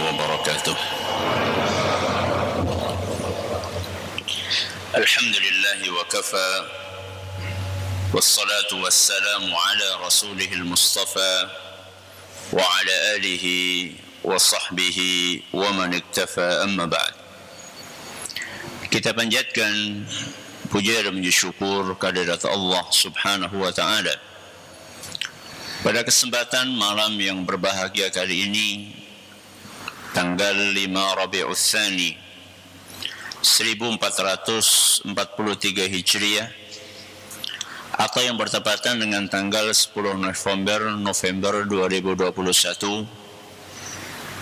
وبركاته. الحمد لله وكفى، والصلاة والسلام على رسوله المصطفى وعلى آله وصحبه ومن اكتفى. أما بعد. Kita panjatkan puja dan puji syukur kehadirat Allah Subhanahu wa taala. Pada kesempatan malam yang berbahagia kali ini, tanggal 5 Rabiul Tsani 1443 Hijriah, atau yang bertepatan dengan tanggal 10 November 2021,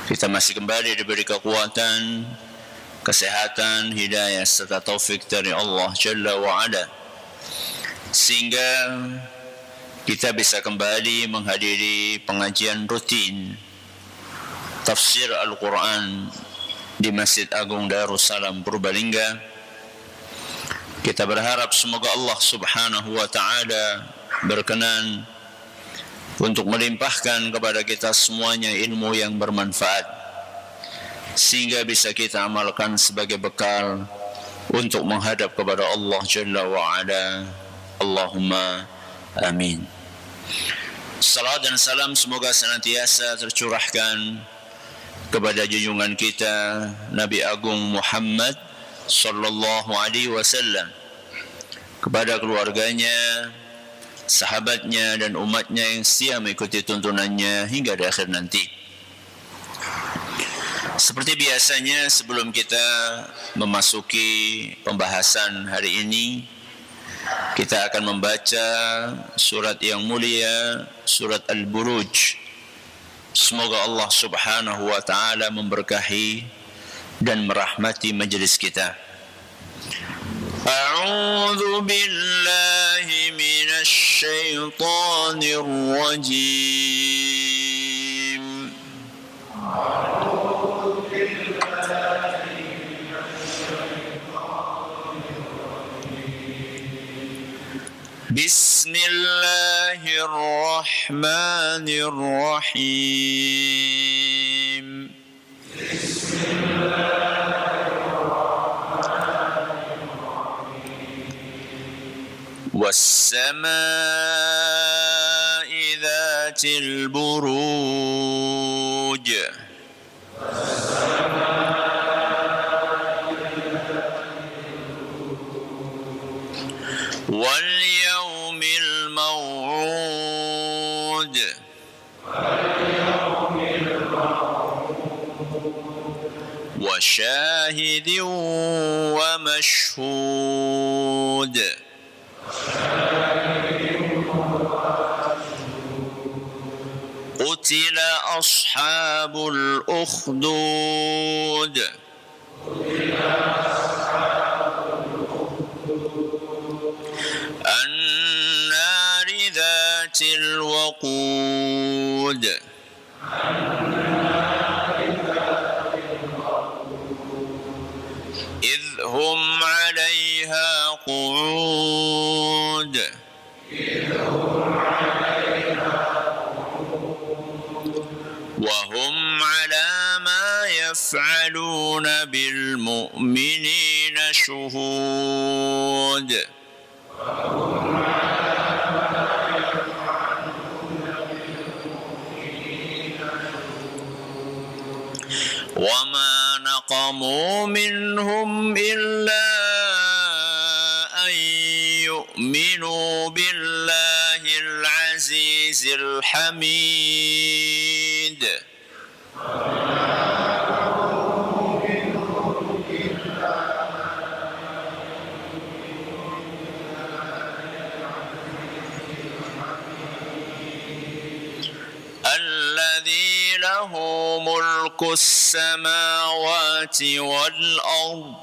kita masih kembali diberi kekuatan, kesehatan, hidayah serta taufik dari Allah Jalla wa'ala, sehingga kita bisa kembali menghadiri pengajian rutin tafsir Al-Quran di Masjid Agung Darussalam Purbalingga. Kita berharap semoga Allah Subhanahu wa taala berkenan untuk melimpahkan kepada kita semuanya ilmu yang bermanfaat, sehingga bisa kita amalkan sebagai bekal untuk menghadap kepada Allah Jalla wa'ala. Allahumma amin. Salam dan salam semoga senantiasa tercurahkan kepada junjungan kita Nabi Agung Muhammad sallallahu alaihi wasallam, kepada keluarganya, sahabatnya dan umatnya yang setia mengikuti tuntunannya hingga di akhir nanti. Seperti biasanya, sebelum kita memasuki pembahasan hari ini, kita akan membaca surat yang mulia, surat Al-Buruj. Semoga Allah Subhanahu wa taala memberkahi dan merahmati majelis kita. A'udzu billahi minasy syaithanir rajim. Bismillahirrahmanirrahim. Was-samaa'i dzatil buruj. واليوم الموعود وشاهد ومشهود قتل أصحاب الأخدود النار ذات الوقود إذ هم عليها قعود وهم على ما يفعلون بالمؤمنين شهود وما نقموا منهم إلا أن يؤمنوا بالله العزيز الحميد الذي له ملك السماوات والأرض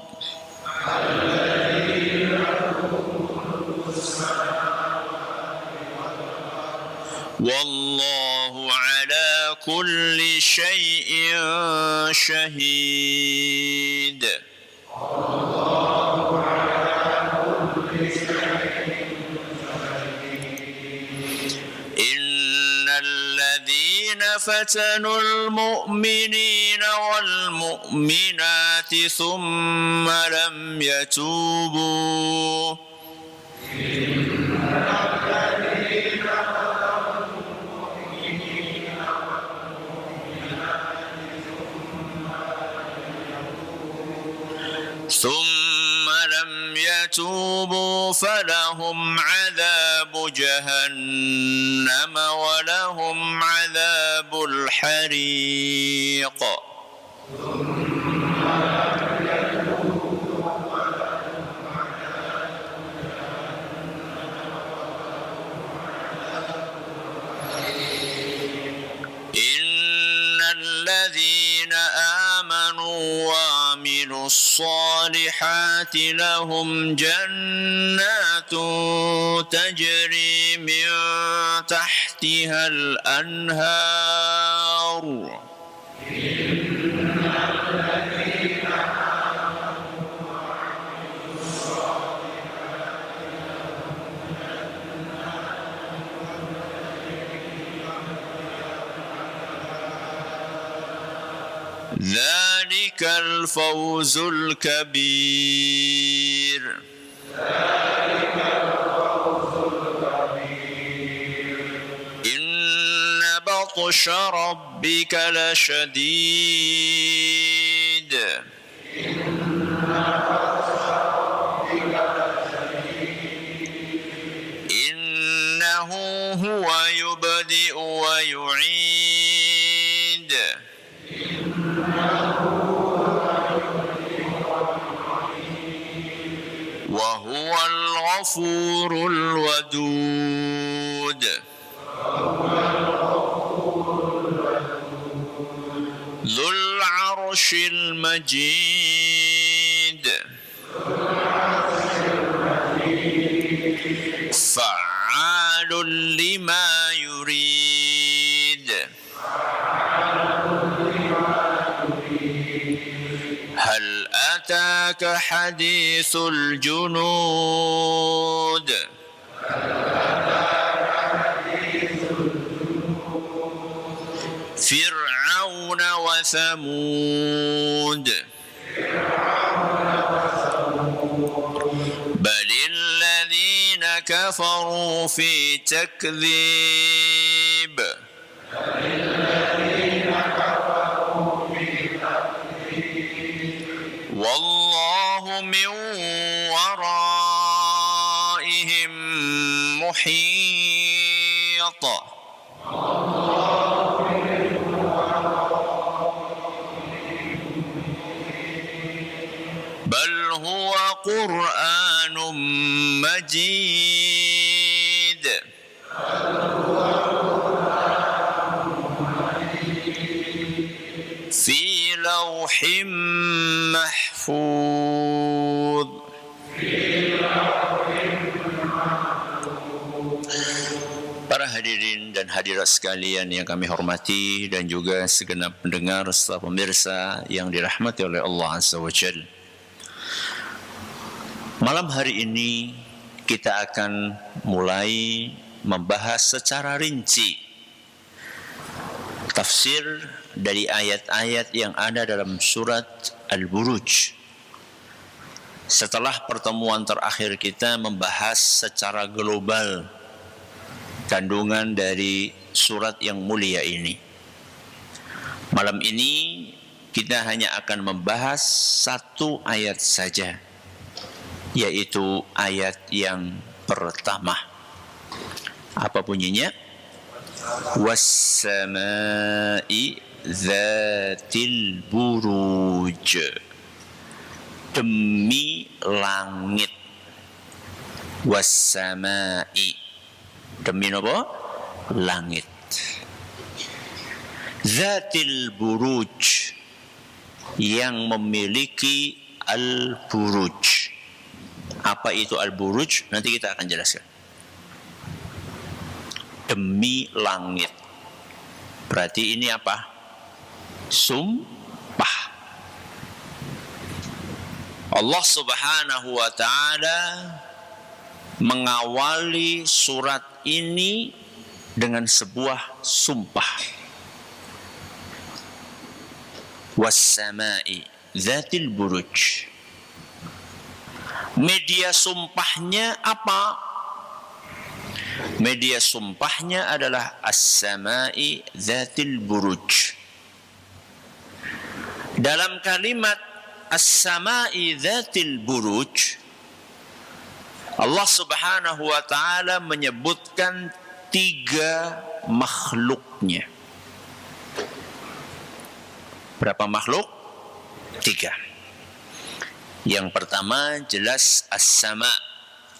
والله على كل شيء شهيد. إن الذين فتنوا المؤمنين والمؤمنات ثم لم يتوبوا فلهم عذاب جهنم ولهم عذاب الحريق الذين آمنوا وعملوا الصالحات لهم جنات تجري من تحتها الأنهار ذلك الفوز الكبير إن بطش ربك لشديد إنه هو يبدئ ويعيد وهو الغفور الودود ذو العرش المجيد فعال لما يريد هل أتاك حديث الجنود فرعون وثمود بل الذين كفروا في تكذيب والله من ورائهم محيط بل هو قرآن مجيد في لوح محفوظ. Para hadirin dan hadirat sekalian yang kami hormati dan juga segenap pendengar serta pemirsa yang dirahmati oleh Allah Azza wa Jalla. Malam hari ini kita akan mulai membahas secara rinci tafsir dari ayat-ayat yang ada dalam surat Al-Buruj. Setelah pertemuan terakhir kita membahas secara global kandungan dari surat yang mulia ini. Malam ini kita hanya akan membahas satu ayat saja, yaitu ayat yang pertama. Apa bunyinya? Was-sama'i dzatil buruj. Demi langit. Was-sama'i. Demi apa? Langit. Dzatil buruj. Yang memiliki al-buruj. Apa itu al-buruj? Nanti kita akan jelaskan. Demi langit. Berarti ini apa? Sumpah. Allah Subhanahu wa ta'ala mengawali surat ini dengan sebuah sumpah. was-sama'i dzatil buruj. Media sumpahnya apa? Media sumpahnya adalah as-sama'i dzatil buruj. Dalam kalimat as-sama'i dzatil buruj, Allah Subhanahu wa taala menyebutkan 3 makhluknya. Berapa makhluk? 3. Yang pertama jelas as-sama.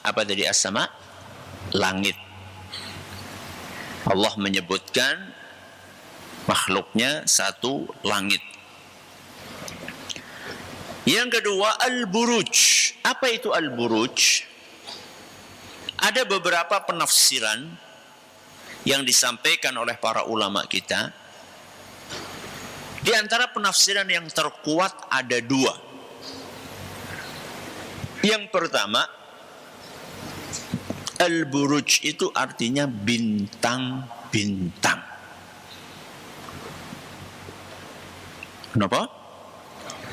Apa tadi as-sama? Langit. Allah menyebutkan makhluknya 1 langit. Yang kedua al-buruj. Apa itu al-buruj? Ada beberapa penafsiran yang disampaikan oleh para ulama kita. Di antara penafsiran yang terkuat ada 2. Yang pertama, al-buruj itu artinya bintang-bintang. Kenapa?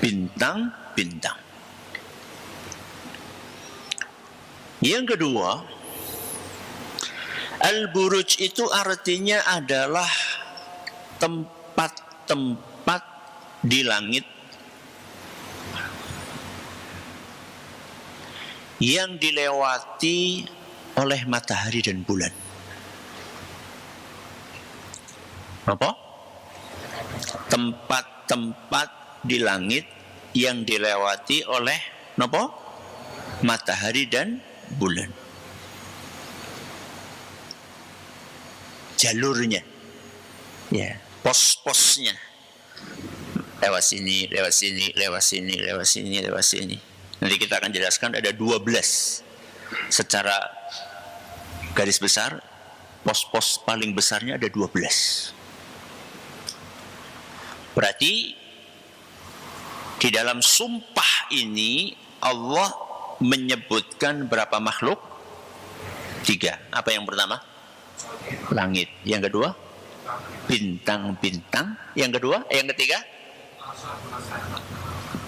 Bintang-bintang. Yang kedua, al-buruj itu artinya adalah tempat-tempat di langit yang dilewati oleh matahari dan bulan. Apa? Tempat-tempat di langit yang dilewati oleh apa? Matahari dan bulan. Jalurnya, ya, pos-posnya. Lewat sini, lewat sini, lewat sini, lewat sini, lewat sini. Nanti kita akan jelaskan ada 12 secara garis besar. Pos-pos paling besarnya ada 12. Berarti di dalam sumpah ini Allah menyebutkan berapa makhluk? 3. Apa yang pertama? Langit. Yang kedua? Bintang-bintang. Yang ketiga?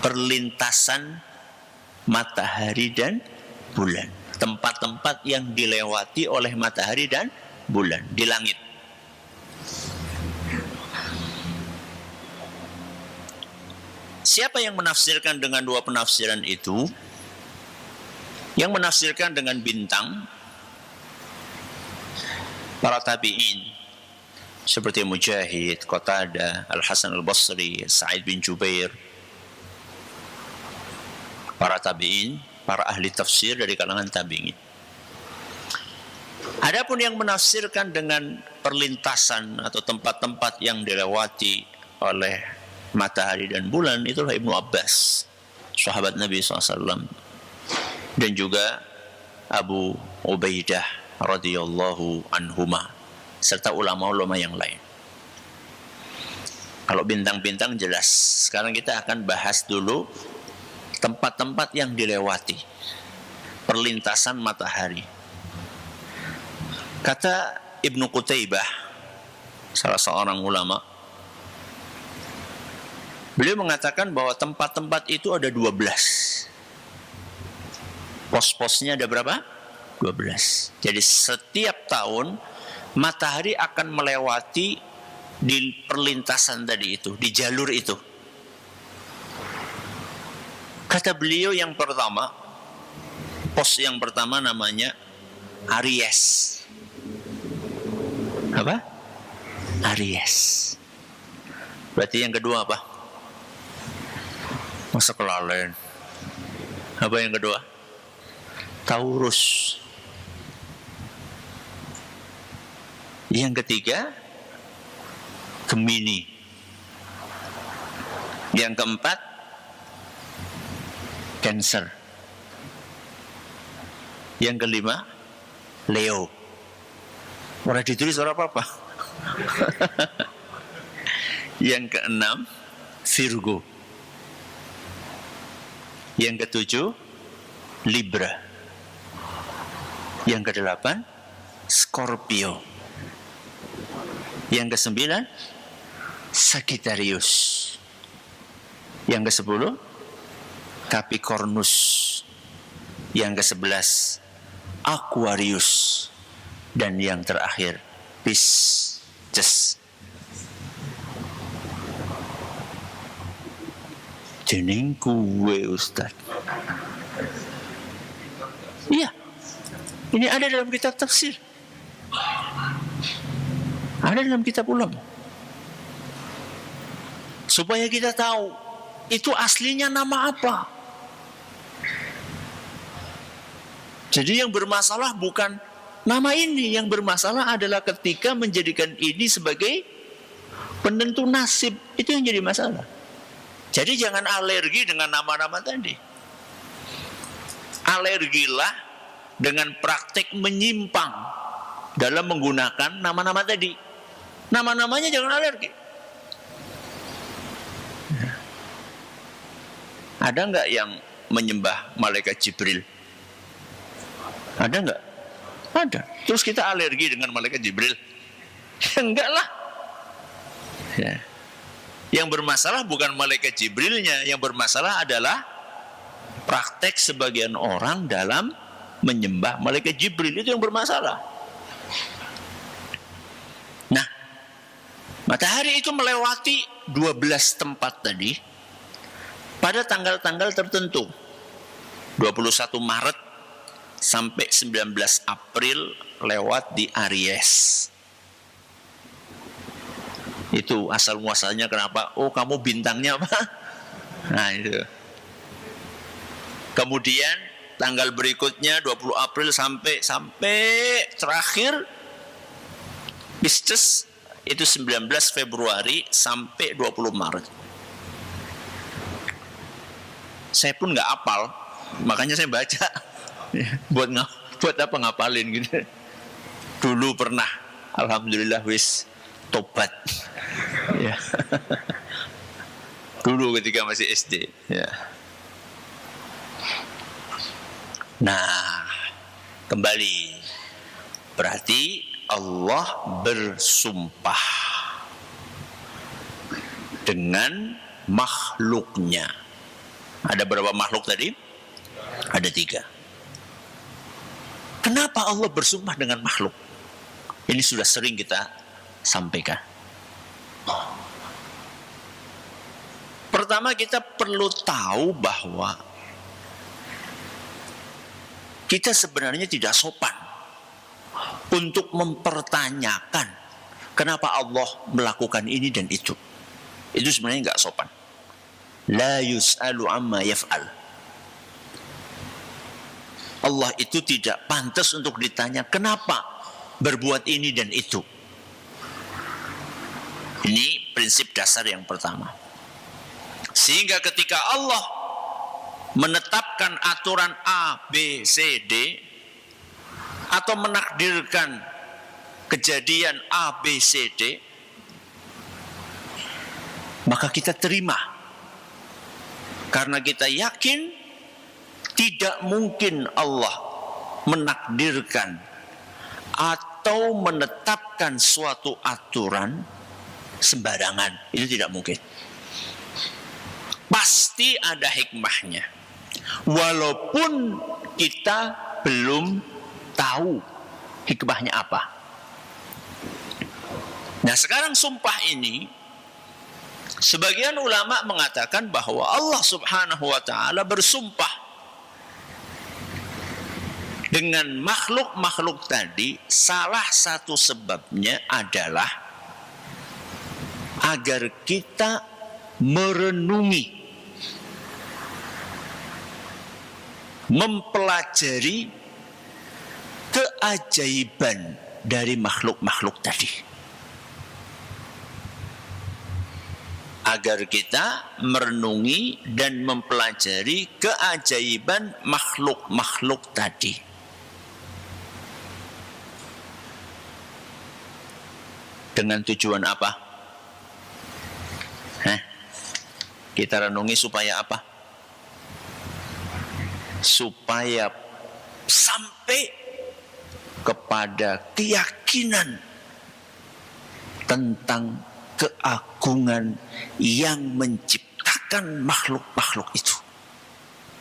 Perlintasan matahari dan bulan. Tempat-tempat yang dilewati oleh matahari dan bulan di langit. Siapa yang menafsirkan dengan 2 penafsiran itu? Yang menafsirkan dengan bintang, para tabi'in seperti Mujahid, Qatadah, Al-Hasan Al-Basri, Sa'id bin Jubair. Para tabi'in, para ahli tafsir dari kalangan tabi'in. Adapun yang menafsirkan dengan perlintasan atau tempat-tempat yang dilewati oleh matahari dan bulan, itulah Ibnu Abbas, sahabat Nabi SAW, dan juga Abu Ubaidah radhiyallahu anhuma, serta ulama-ulama yang lain. Kalau bintang-bintang jelas. Sekarang kita akan bahas dulu tempat-tempat yang dilewati, perlintasan matahari. Kata Ibnu Qutaibah, salah seorang ulama, beliau mengatakan bahwa tempat-tempat itu ada 12. Pos-posnya ada berapa? 12. Jadi setiap tahun matahari akan melewati di perlintasan tadi itu, di jalur itu. Kata beliau yang pertama, pos yang pertama namanya Aries. Apa? Aries. Berarti yang kedua apa? Masa kelalen. Apa yang kedua? Taurus. Yang ketiga, Gemini. Yang keempat, Cancer. Yang kelima, Leo. Orang ditulis orang apa-apa. Yang keenam, Virgo. Yang ketujuh, Libra. Yang kedelapan, Scorpio. Yang kesembilan, Sagittarius. Yang ke-10 Capricornus. Yang ke-11 Aquarius. Dan yang terakhir Pisces. Jeneng kuwe Ustaz. Iya. Ini ada dalam kitab tafsir. Ada dalam kitab ulama. Supaya kita tahu itu aslinya nama apa. Jadi yang bermasalah bukan nama ini. Yang bermasalah adalah ketika menjadikan ini sebagai penentu nasib. Itu yang jadi masalah. Jadi jangan alergi dengan nama-nama tadi. Alergilah dengan praktik menyimpang dalam menggunakan nama-nama tadi. Nama-namanya jangan alergi. Ada nggak yang menyembah malaikat Jibril? Ada nggak? Ada. Terus kita alergi dengan malaikat Jibril? Ya enggak lah. Ya. Yang bermasalah bukan malaikat Jibrilnya, yang bermasalah adalah praktek sebagian orang dalam menyembah malaikat Jibril. Itu yang bermasalah. Nah, matahari itu melewati 12 tempat tadi pada tanggal-tanggal tertentu. 21 Maret sampai 19 April lewat di Aries. Itu asal muasalnya kenapa? Oh, kamu bintangnya apa? Nah, itu. Kemudian tanggal berikutnya 20 April sampai terakhir Pisces itu 19 Februari sampai 20 Maret. Saya pun nggak hafal, makanya saya baca. buat apa ngapalin gitu. Dulu pernah, alhamdulillah wis tobat. Ya. Dulu ketika masih SD. Ya. Nah, kembali. Berarti Allah bersumpah dengan makhluknya. Ada berapa makhluk tadi? Ada 3. Kenapa Allah bersumpah dengan makhluk? Ini sudah sering kita sampaikan. Pertama, kita perlu tahu bahwa kita sebenarnya tidak sopan untuk mempertanyakan kenapa Allah melakukan ini dan itu. Itu sebenarnya nggak sopan. La yus'alu amma yaf'al. Allah itu tidak pantas untuk ditanya kenapa berbuat ini dan itu. Ini prinsip dasar yang pertama. Sehingga ketika Allah menetapkan aturan A, B, C, D atau menakdirkan kejadian A, B, C, D, maka kita terima. Karena kita yakin tidak mungkin Allah menakdirkan atau menetapkan suatu aturan sembarangan. Itu tidak mungkin. Pasti ada hikmahnya. Walaupun kita belum tahu hikmahnya apa. Nah, sekarang sumpah ini sebagian ulama mengatakan bahwa Allah Subhanahu wa taala bersumpah dengan makhluk-makhluk tadi. Salah satu sebabnya adalah agar kita merenungi, mempelajari keajaiban dari makhluk-makhluk tadi. Agar kita merenungi dan mempelajari keajaiban makhluk-makhluk tadi. Dengan tujuan apa? Kita renungi supaya apa? Supaya sampai kepada keyakinan tentang keagungan yang menciptakan menciptakan makhluk-makhluk itu?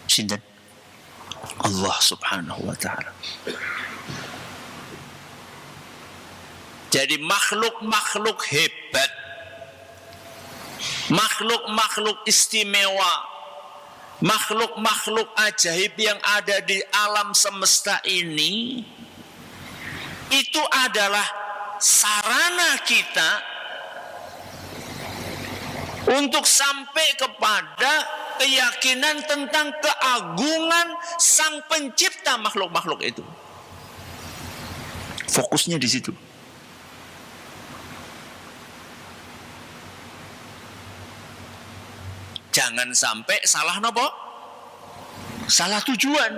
Sinten? Allah Subhanahu wa taala. Jadi makhluk-makhluk hebat, makhluk-makhluk istimewa, makhluk-makhluk ajaib yang ada di alam semesta ini, itu adalah sarana kita untuk sampai kepada keyakinan tentang keagungan Sang Pencipta makhluk-makhluk itu. Fokusnya di situ. Jangan sampai salah nopo? Salah tujuan.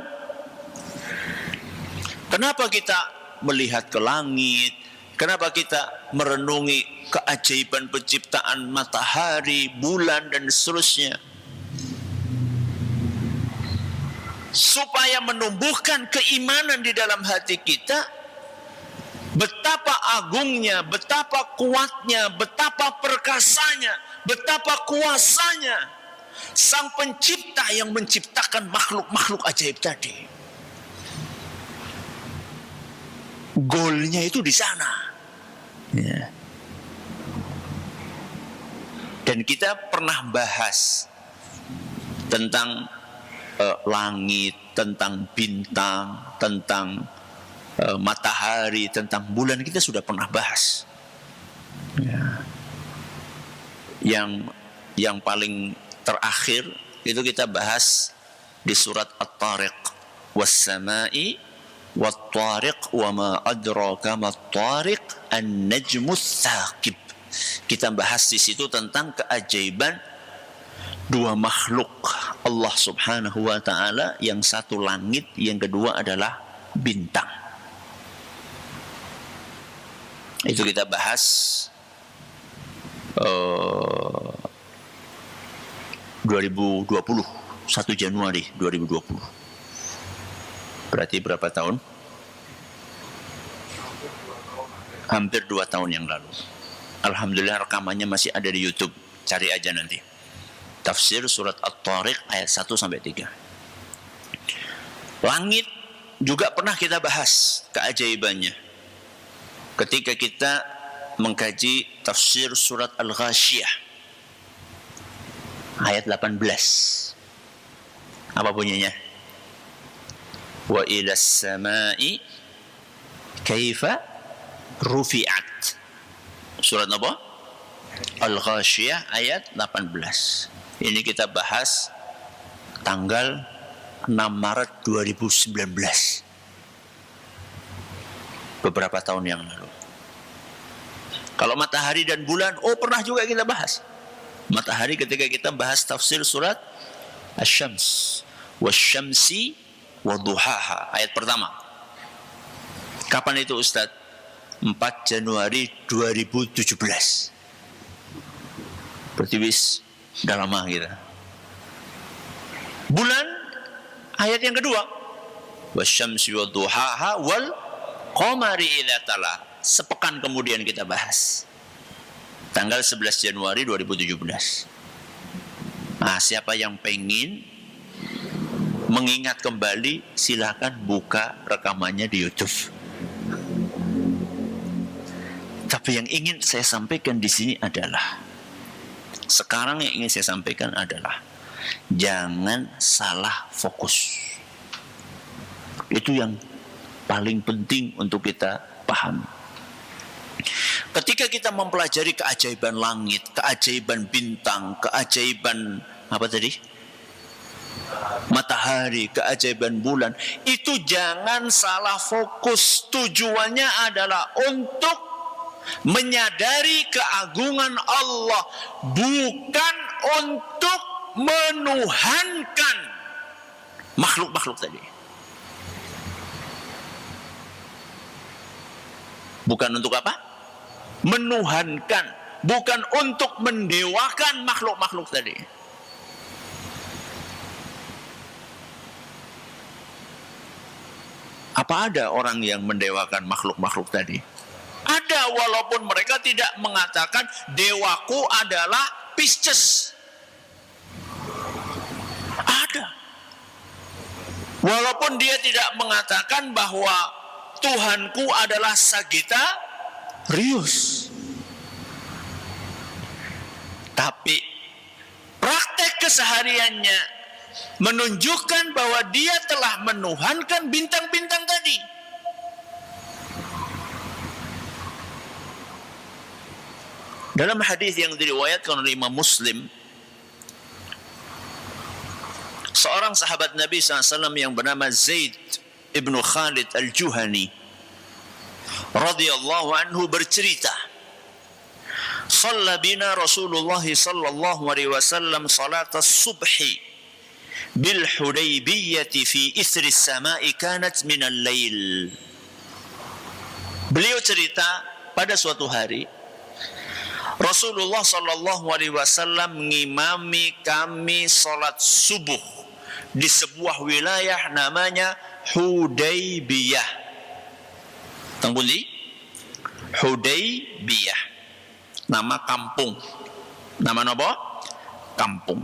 Kenapa kita melihat ke langit? Kenapa kita merenungi keajaiban penciptaan matahari, bulan, dan seterusnya? Supaya menumbuhkan keimanan di dalam hati kita, betapa agungnya, betapa kuatnya, betapa perkasanya, betapa kuasanya Sang Pencipta yang menciptakan makhluk-makhluk ajaib tadi. Goalnya itu di sana. Ya. Dan kita pernah bahas tentang langit, tentang bintang, tentang matahari, tentang bulan. Kita sudah pernah bahas. Ya. Yang paling terakhir itu kita bahas di surat At-Tariq, was-sama'i wat-tariq wa ma adraka mat-tariq an-najmus tsaqib. Kita bahas di situ tentang keajaiban dua makhluk Allah Subhanahu wa taala, yang satu langit, yang kedua adalah bintang. Itu kita bahas 2020, 1 Januari 2020. Berarti berapa tahun? Hampir 2 tahun yang lalu. Alhamdulillah rekamannya masih ada di YouTube. Cari aja nanti. Tafsir surat At-Tariq ayat 1-3. Langit juga pernah kita bahas keajaibannya ketika kita mengkaji tafsir surat Al-Ghasyiyah ayat 18. Apa bunyinya? Wa ilas samai kaifa rufi'at. Surat apa? Al-Ghasyiyah ayat 18. Ini kita bahas tanggal 6 Maret 2019. Beberapa tahun yang lalu. Kalau matahari dan bulan, pernah juga kita bahas. Matahari ketika kita bahas tafsir surat Asy-Syams, wasyamsi waduhaha, ayat pertama. Kapan itu Ustaz? 4 Januari 2017. Berarti sudah lama kita. Bulan ayat yang kedua, wasyamsi waduhaha wal qamari idza tala. Sepekan kemudian kita bahas. Tanggal 11 Januari 2017. Nah, siapa yang pengen mengingat kembali, silakan buka rekamannya di YouTube. Tapi yang ingin saya sampaikan di sini adalah, sekarang yang ingin saya sampaikan adalah, jangan salah fokus. Itu yang paling penting untuk kita pahami. Ketika kita mempelajari keajaiban langit, keajaiban bintang, keajaiban apa tadi? Matahari, keajaiban bulan, itu jangan salah fokus. Tujuannya adalah untuk menyadari keagungan Allah, bukan untuk menuhankan makhluk-makhluk tadi. Bukan untuk apa? Menuhankan, bukan untuk mendewakan makhluk-makhluk tadi. Apa ada orang yang mendewakan makhluk-makhluk tadi? Ada, walaupun mereka tidak mengatakan dewaku adalah Pisces. Walaupun dia tidak mengatakan bahwa Tuhanku adalah Sagittarius, tapi praktek kesehariannya menunjukkan bahwa dia telah menuhankan bintang-bintang tadi. Dalam hadis yang diriwayatkan oleh Imam Muslim, seorang sahabat Nabi SAW yang bernama Zaid ibnu Khalid al-Juhani radhiyallahu anhu bercerita, "Shalla bina Rasulullah sallallahu alaihi wasallam salat as-subhi bil Hudaybiyah fi ithri as-sama'i kanat min al-lail." Beliau cerita, pada suatu hari Rasulullah sallallahu alaihi wasallam mengimami kami salat subuh di sebuah wilayah namanya Hudaybiyah. Teng pundi? Hudaybiyah. Nama kampung. Nama apa? Kampung.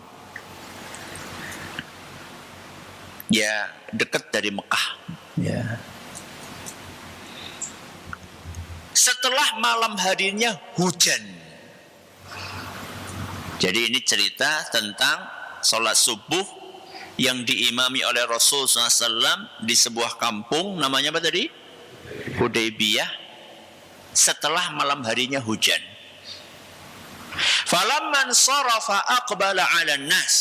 Ya, dekat dari Mekah. Ya. Setelah malam harinya hujan. Jadi ini cerita tentang sholat subuh yang diimami oleh Rasul SAW di sebuah kampung, namanya apa tadi? Hudaybiyah. Setelah malam harinya hujan. Falamman sarafa aqbala 'alan nas.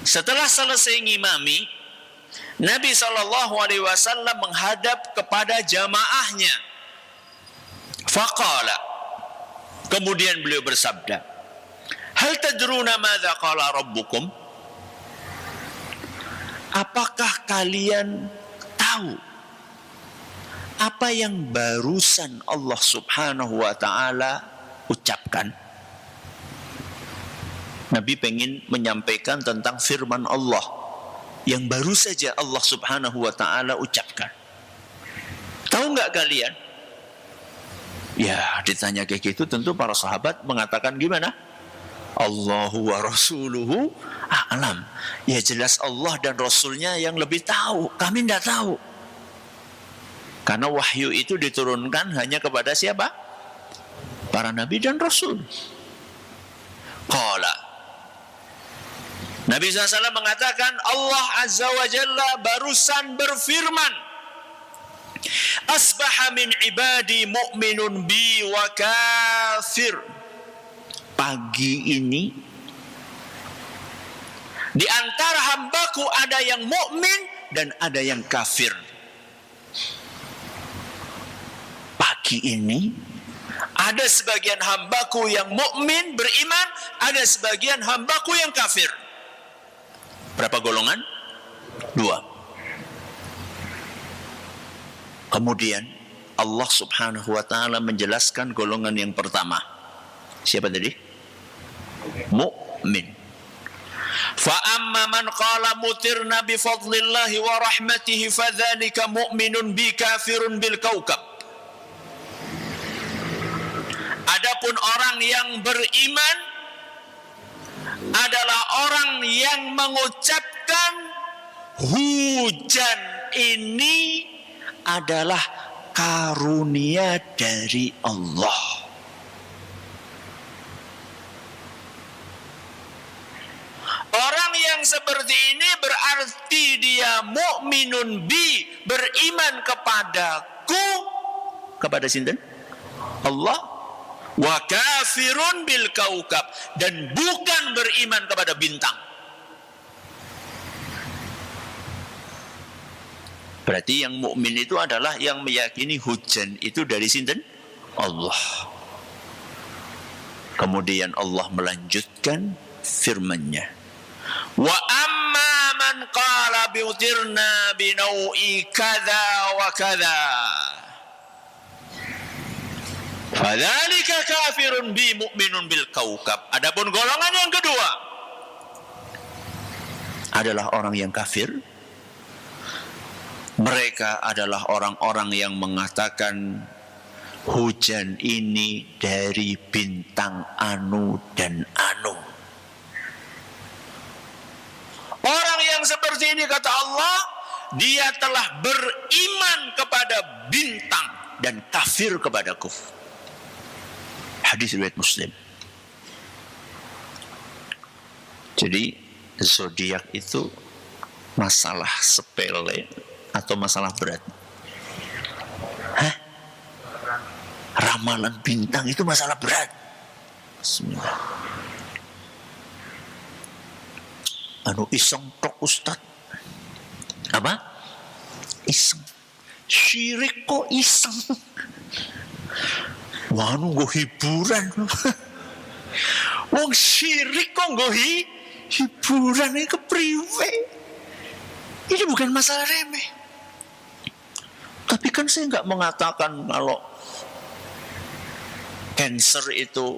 Setelah selesai ngimami, Nabi SAW menghadap kepada jamaahnya. Faqala, kemudian beliau bersabda, "Hal tadruna madza qala rabbukum?" Apakah kalian tahu apa yang barusan Allah Subhanahu wa taala ucapkan? Nabi pengen menyampaikan tentang firman Allah yang baru saja Allah Subhanahu wa taala ucapkan. Tahu enggak kalian? Ya, ditanya kayak gitu tentu para sahabat mengatakan gimana? Allahu wa rasuluhu a'lam. Ya jelas Allah dan Rasulnya yang lebih tahu. Kami tidak tahu. Karena wahyu itu diturunkan hanya kepada siapa? Para nabi dan rasul. Qala, Nabi SAW mengatakan, Allah Azza wa Jalla barusan berfirman, "Asbaha min ibadi mu'minun bi wa kafir." Pagi ini di antara hambaku ada yang mukmin dan ada yang kafir. Pagi ini ada sebagian hambaku yang mukmin beriman, ada sebagian hambaku yang kafir. Berapa golongan? 2. Kemudian Allah Subhanahu wa taala menjelaskan golongan yang pertama. Siapa tadi? Mukmin. Fa amma man qala mutirna bi fadlillahi wa rahmatihi fadzalika mu'minun bi kafirun bil kaukab. Adapun orang yang beriman adalah orang yang mengucapkan hujan ini adalah karunia dari Allah. Orang yang seperti ini berarti dia mukminun bi, beriman kepadaku, kepada sinten? Allah. Wa kafirun bil kaukab, dan bukan beriman kepada bintang. Berarti yang mukmin itu adalah yang meyakini hujan itu dari sinten? Allah. Kemudian Allah melanjutkan firman-Nya. Wa amma man qala biutirna binau'i kadza wa kadza fadzalika kafirun bi mu'minun bil kaukab. Adapun golongan yang kedua adalah orang yang kafir. Mereka adalah orang-orang yang mengatakan hujan ini dari bintang anu dan anu. Orang yang seperti ini ini kata Allah, dia telah beriman kepada bintang dan kafir kepadaku. Hadis riwayat Muslim. Jadi zodiak itu masalah sepele atau masalah berat? Hah? Ramalan bintang itu masalah berat. Bismillah. Iseng tok Ustaz. Apa? Iseng. Syirik kok iseng. Wah, nggo hiburan. Wong syirik kok nggo hiburan, ini kepriwe? Ini bukan masalah remeh. Tapi kan saya nggak mengatakan kalau cancer itu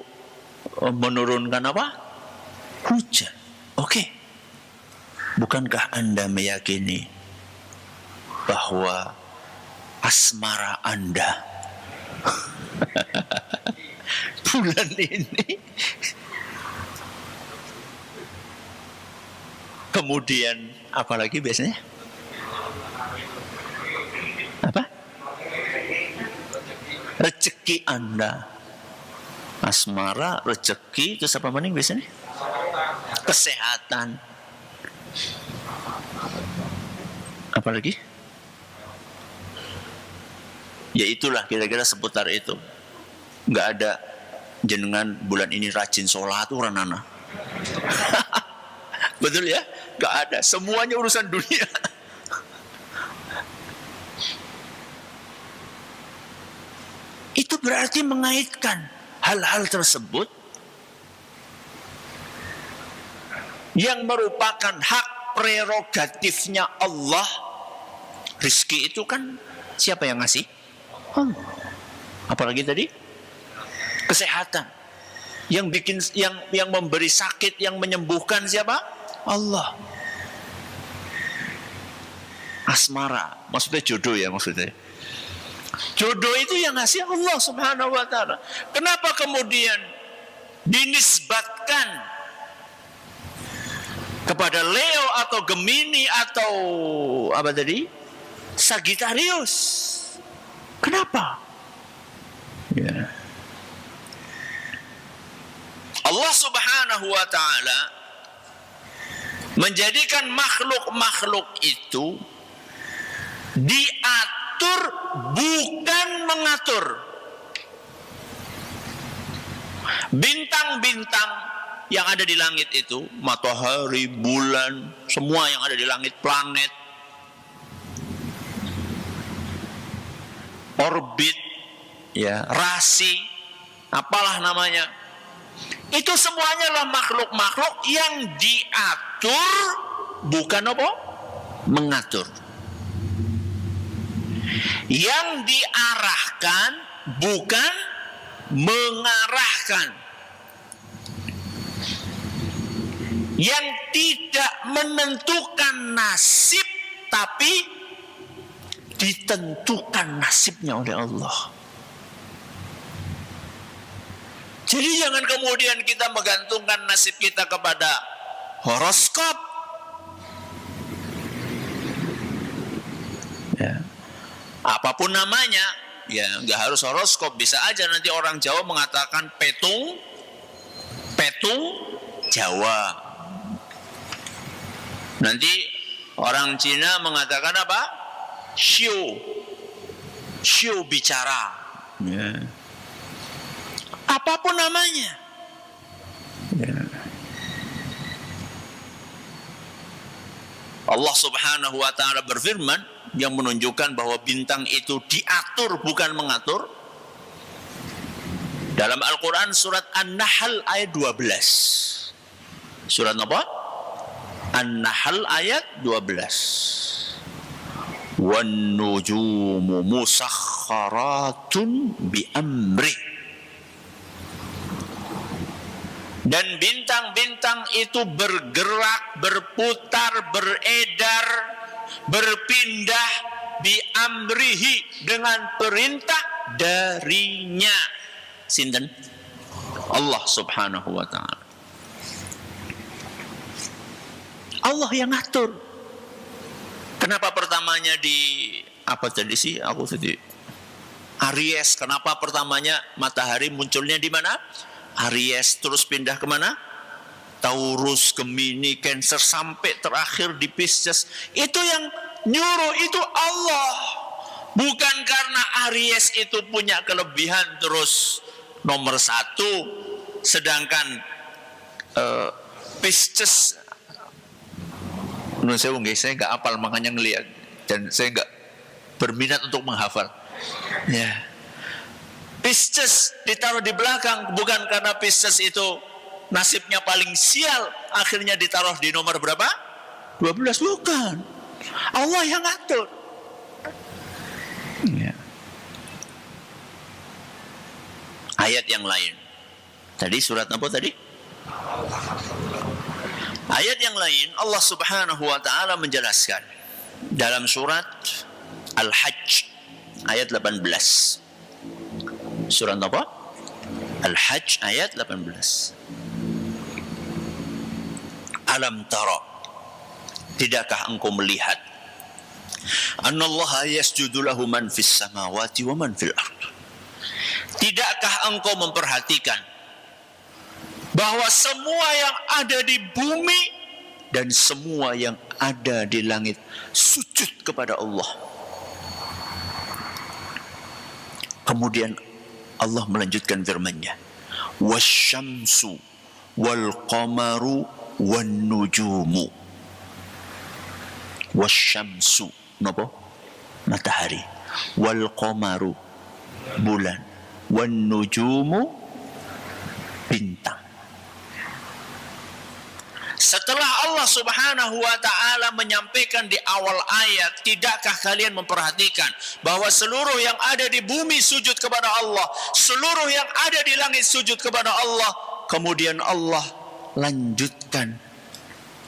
menurunkan apa? Hujan. Oke. Bukankah Anda meyakini bahwa asmara Anda bulan ini kemudian apalagi biasanya? Apa? Rezeki Anda. Asmara, rezeki, terus apa maning biasanya? Kesehatan. Apalagi? Ya itulah kira-kira seputar itu. Nggak ada jenengan bulan ini rajin sholat orang nana. Betul ya? Nggak ada. Semuanya urusan dunia. Itu berarti mengaitkan hal-hal tersebut yang merupakan hak prerogatifnya Allah. Rizki itu kan siapa yang ngasih? Apalagi tadi? Kesehatan. Yang bikin, yang memberi sakit, yang menyembuhkan siapa? Allah. Asmara, maksudnya jodoh ya maksudnya. Jodoh itu yang ngasih Allah Subhanahu wa ta'ala. Kenapa kemudian dinisbatkan kepada Leo atau Gemini atau apa tadi? Sagittarius? Kenapa? Ya. Allah Subhanahu wa ta'ala menjadikan makhluk-makhluk itu diatur bukan mengatur. Bintang-bintang yang ada di langit itu, matahari, bulan, semua yang ada di langit, planet, orbit, ya, rasi, apalah namanya, itu semuanya lah makhluk-makhluk yang diatur bukan apa? Mengatur. Yang diarahkan bukan mengarahkan. Yang tidak menentukan nasib tapi ditentukan nasibnya oleh Allah. Jadi jangan kemudian kita menggantungkan nasib kita kepada horoskop. Ya. Apapun namanya, ya nggak harus horoskop, bisa aja nanti orang Jawa mengatakan petung Jawa. Nanti orang Cina mengatakan apa? Xiu bicara. Ya. Apapun namanya. Ya. Allah Subhanahu wa ta'ala berfirman yang menunjukkan bahwa bintang itu diatur bukan mengatur. Dalam Al-Quran surat An-Nahl ayat 12. Surat apa? An-Nahl ayat 12. Wan nujumu musakharatun bi amri. Dan bintang-bintang itu bergerak, berputar, beredar, berpindah bi amrihi dengan perintah darinya. Sinten? Allah Subhanahu wa ta'ala. Allah yang ngatur. Kenapa pertamanya di apa tadi sih? Aku tadi Aries. Kenapa pertamanya matahari munculnya di mana? Aries, terus pindah kemana? Taurus, Gemini, Cancer, sampai terakhir di Pisces. Itu yang nyuruh itu Allah. Bukan karena Aries itu punya kelebihan terus nomor 1, sedangkan Pisces, saya nggak hafal, makanya ngelihat, dan saya nggak berminat untuk menghafal. Ya, Pisces ditaruh di belakang bukan karena Pisces itu nasibnya paling sial, akhirnya ditaruh di nomor berapa? 12, bukan. Allah yang ngatur. Ya. Ayat yang lain. Tadi surat apa tadi? Ayat yang lain Allah Subhanahu wa taala menjelaskan dalam surat Al-Hajj ayat 18. Surat apa? Al-Hajj ayat 18. Alam tara, tidakkah engkau melihat, annallaha yasjudu lahu man fis samawati wa man fil ardh. Tidakkah engkau memperhatikan bahwa semua yang ada di bumi dan semua yang ada di langit sujud kepada Allah. Kemudian Allah melanjutkan firman-Nya, wasyamsu wal qamaru wan nujumu. Wasyamsu napa? Matahari. Wal qamaru bulan. Wan nujumu bintang. Setelah Allah Subhanahu wa taala menyampaikan di awal ayat, tidakkah kalian memperhatikan bahwa seluruh yang ada di bumi sujud kepada Allah, seluruh yang ada di langit sujud kepada Allah. Kemudian Allah lanjutkan,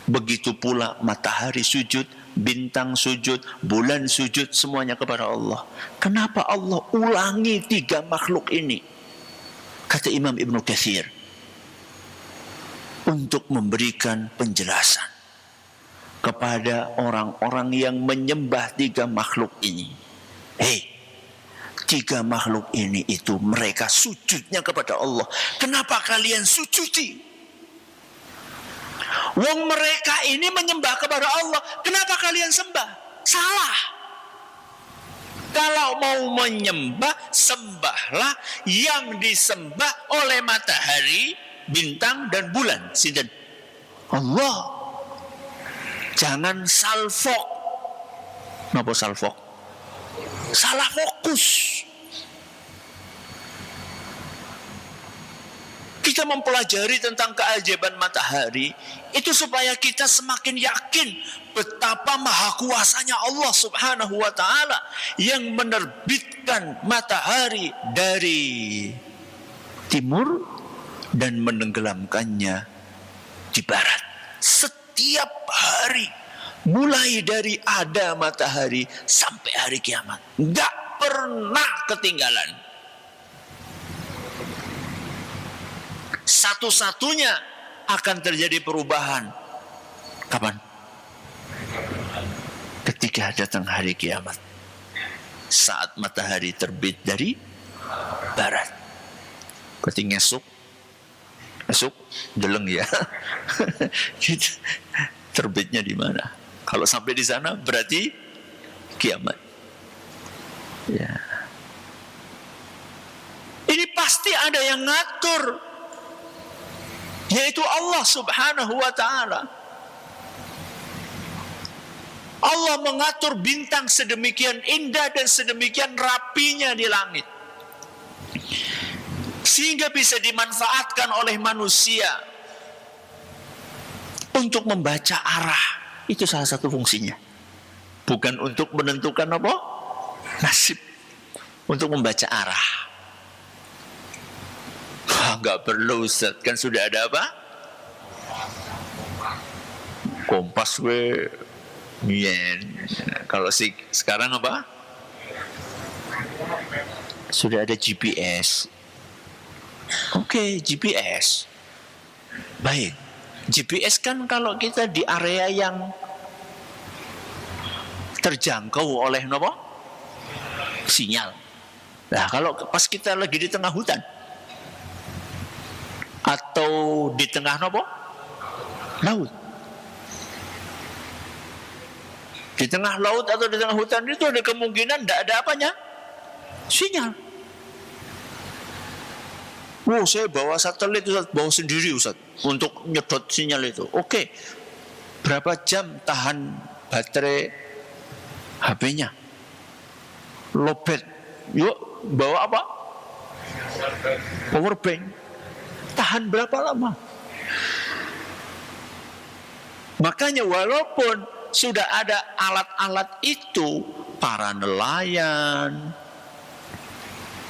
begitu pula matahari sujud, bintang sujud, bulan sujud, semuanya kepada Allah. Kenapa Allah ulangi 3 makhluk ini? Kata Imam Ibnu Katsir, untuk memberikan penjelasan kepada orang-orang yang menyembah 3 makhluk ini. 3 makhluk ini itu mereka sujudnya kepada Allah. Kenapa kalian sujudi? Wong mereka ini menyembah kepada Allah, kenapa kalian sembah? Salah. Kalau mau menyembah, sembahlah yang disembah oleh matahari, bintang dan bulan. Sinten? Allah. Jangan salfok. Napa salfok? Salah fokus. Kita mempelajari tentang keajaiban matahari itu supaya kita semakin yakin betapa maha kuasanya Allah Subhanahu wa taala yang menerbitkan matahari dari timur dan menenggelamkannya di barat setiap hari, mulai dari ada matahari sampai hari kiamat, nggak pernah ketinggalan. Satu-satunya akan terjadi perubahan kapan? Ketika datang hari kiamat, saat matahari terbit dari barat. Berarti ngesuk deleng ya. Terbitnya di mana? Kalau sampai di sana berarti kiamat. Ya. Ini pasti ada yang ngatur, yaitu Allah Subhanahu wa taala. Allah mengatur bintang sedemikian indah dan sedemikian rapinya di langit, sehingga bisa dimanfaatkan oleh manusia untuk membaca arah. Itu salah satu fungsinya. Bukan untuk menentukan apa? Nasib. Untuk membaca arah. Enggak perlu Ustaz, kan sudah ada apa? Kompas we. Kalau sekarang apa? Sudah ada GPS. Oke, GPS. Baik. GPS kan kalau kita di area yang terjangkau oleh nopo? Sinyal. Nah, kalau pas kita lagi di tengah hutan atau di tengah nopo? Laut. Di tengah laut atau di tengah hutan itu ada kemungkinan tidak ada apanya? Sinyal. Oh, saya bawa satelit Ustaz, bawa sendiri Ustaz untuk nyedot sinyal itu. Oke. Berapa jam tahan baterai HP-nya? Lowbat. Yuk, bawa apa? Power bank. Tahan berapa lama? Makanya walaupun sudah ada alat-alat itu, para nelayan,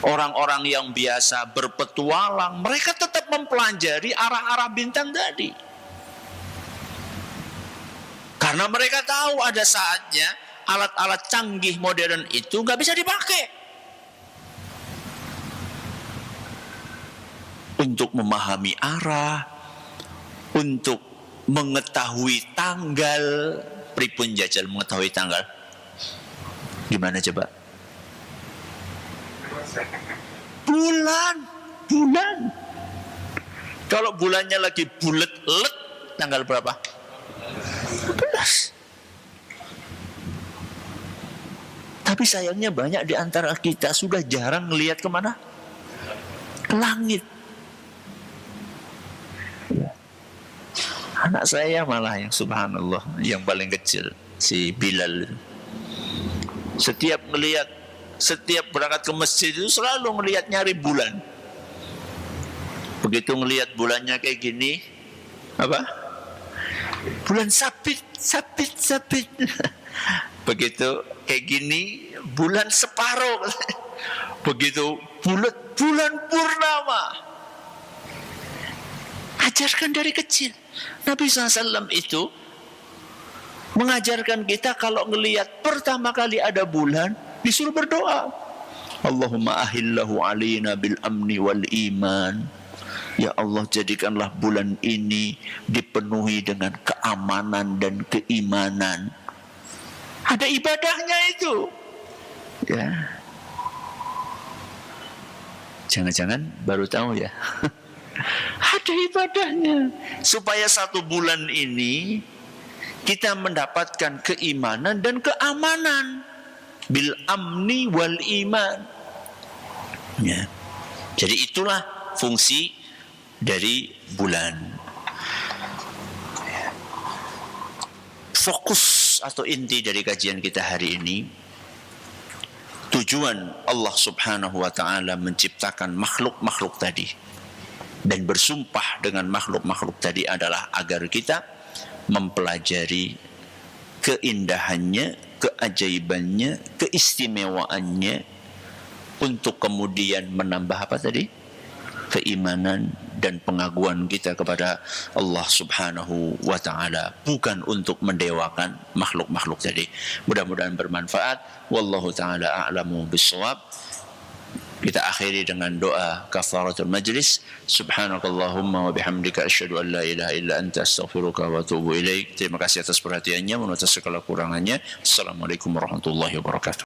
orang-orang yang biasa berpetualang, mereka tetap mempelajari arah-arah bintang tadi. Karena mereka tahu ada saatnya alat-alat canggih modern itu nggak bisa dipakai untuk memahami arah, untuk mengetahui tanggal. Pripun jajal mengetahui tanggal? Gimana coba? Bulan. Kalau bulannya lagi bulet-let, tanggal berapa? 12. Tapi sayangnya banyak di antara kita sudah jarang ngelihat kemana? Ke langit. Anak saya malah yang subhanallah, yang paling kecil, si Bilal. Setiap berangkat ke masjid itu selalu ngelihat nyari bulan. Begitu ngelihat bulannya kayak gini, apa? Bulan sabit. Begitu kayak gini, bulan separuh. Begitu bulan purnama. Ajarkan dari kecil. Nabi SAW itu mengajarkan kita kalau ngelihat pertama kali ada bulan, disuruh berdoa. Allahumma ahillahu alina bil amni wal iman. Ya Allah, jadikanlah bulan ini dipenuhi dengan keamanan dan keimanan. Ada ibadahnya itu. Ya. Jangan-jangan baru tahu ya. Ada ibadahnya. Supaya satu bulan ini kita mendapatkan keimanan dan keamanan. Bil amni wal iman. Ya. Jadi itulah fungsi dari bulan. Fokus atau inti dari kajian kita hari ini, tujuan Allah Subhanahu wa ta'ala menciptakan makhluk-makhluk tadi dan bersumpah dengan makhluk-makhluk tadi adalah agar kita mempelajari keindahannya, keajaibannya, keistimewaannya, untuk kemudian menambah apa tadi? Keimanan dan pengaguan kita kepada Allah Subhanahu wa ta'ala, bukan untuk mendewakan makhluk-makhluk tadi. Mudah-mudahan bermanfaat. Wallahu ta'ala a'lamu bissawab. Kita akhiri dengan doa kafaratul majlis. Subhanakallahumma wa bihamdika asyhadu an la ilaha illa anta astaghfiruka wa atubu ilaik. Terima kasih atas perhatiannya, menurut segala kurangannya. Assalamualaikum warahmatullahi wabarakatuh.